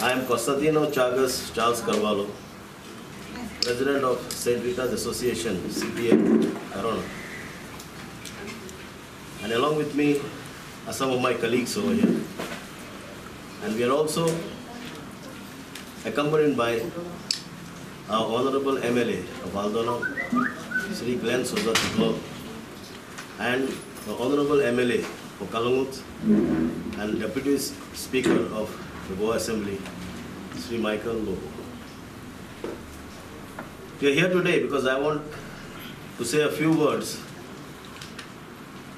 I am Constantino Chagas Charles Carvalho, President of St. Rita's Association, CPA, Carona. And along with me are some of my colleagues over here. And we are also accompanied by our Honorable MLA of Aldona, Sri Glenn Souza Tiklo, and the Honorable MLA for Kalangut and Deputy Speaker of the Goa Assembly, Sri Michael Lobo. We are here today because I want to say a few words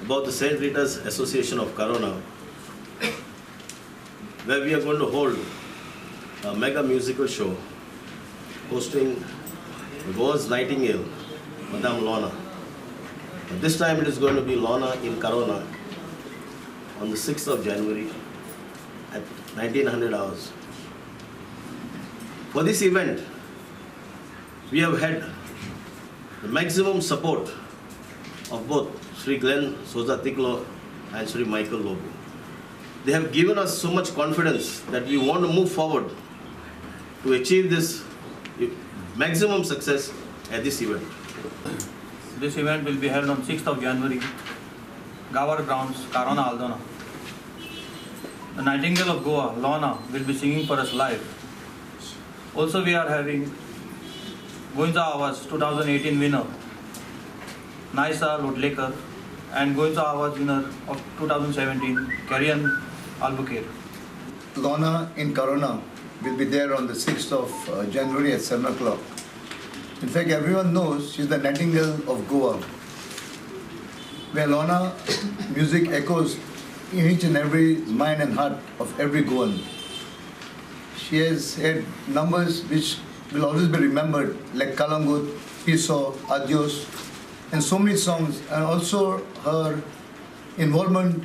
about the St. Rita's Association of Carona, where we are going to hold a mega musical show hosting Goa's Nightingale, Madame Lorna. But this time it is going to be Lorna in Carona on the 6th of January at 1900 hours. For this event, we have had the maximum support of both Sri Glenn Souza Tiklo and Sri Michael Lobo. They have given us so much confidence that we want to move forward to achieve this maximum success at this event. This event will be held on 6th of January, Gawar Grounds, Carona, Aldona. The Nightingale of Goa, Lorna, will be singing for us live. Also, we are having Goinza Awas 2018 winner, Naisa Lodlekar, and Goinza Awas winner of 2017, Carona Albuquerque. Lorna in Carona will be there on the 6th of January at 7 o'clock. In fact, everyone knows she's the Nightingale of Goa, where Lorna music echoes in each and every mind and heart of every Goan. She has had numbers which will always be remembered, like Kalangut, Piso, Adios, and so many songs, and also her involvement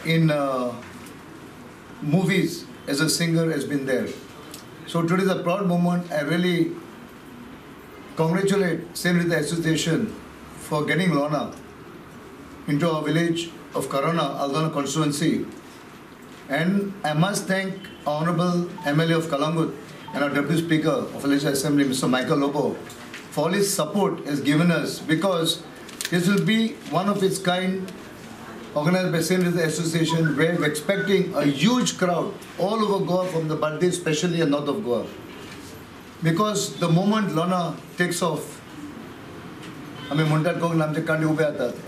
in movies as a singer has been there. So today is a proud moment. I really congratulate St. Rita Association for getting Lorna into our village of Carona, Aldona constituency. And I must thank Honorable MLA of Kalangut and our Deputy Speaker of Village Assembly, Mr. Michael Lobo, for all his support he has given us, because this will be one of its kind organized by St. Rita Association, where we're expecting a huge crowd all over Goa, from the Baddi, especially in north of Goa. Because the moment Lorna takes off,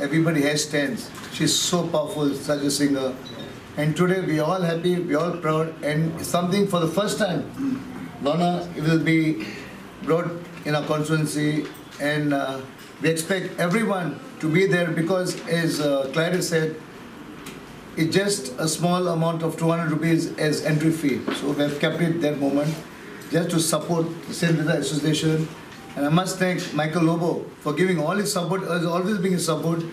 everybody has stands. She's so powerful, such a singer. And today we are all happy, we are all proud, and something for the first time, Lorna will be brought in our constituency, and we expect everyone to be there, because as Clyde said, it's just a small amount of 200 rupees as entry fee. So we have kept it that moment just to support the St. Rita Association. And I must thank Michael Lobo for giving all his support, has always been his support.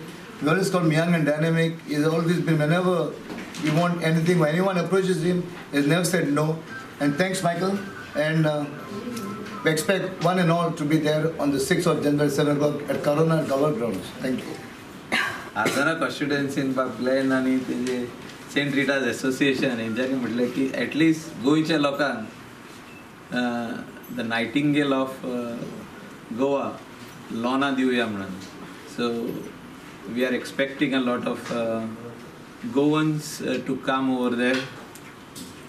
We always call him young and dynamic. He's always been, whenever we want anything, when anyone approaches him, he's never said no. And thanks, Michael. And we expect one and all to be there on the 6th of January, 7 o'clock at Carona Gawar Grounds. Thank you. Aldona constituency in Bablain आणि ते St. Rita's Association यांच्यानी म्हटलं की at least गोयच्या लोकांक the Nightingale of Goa, Lorna Divya म्हणून. So we are expecting a lot of Goans to come over there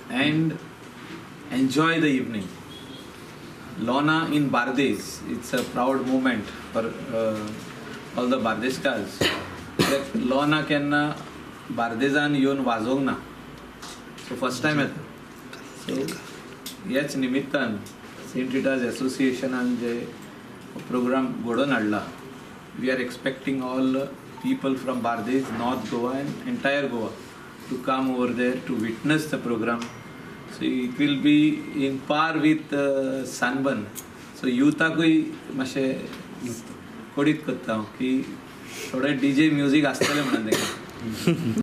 and enjoy the evening. Lorna in Bardes, it's a proud moment for all the Bardeskars. That Lorna केन्ना बार्देजान येवन वाजोंक ना. So first time येता. So ह्याच निमित्तान St. Rita's Associationan जे program घडोवन हाडला. We are expecting all people from Bardes, North Goa and entire Goa to come over there to witness the program. So it will be in par with Sunburn. So youthakूय मातशें कोडीत करता की थोडे DJ music आसतलें म्हणून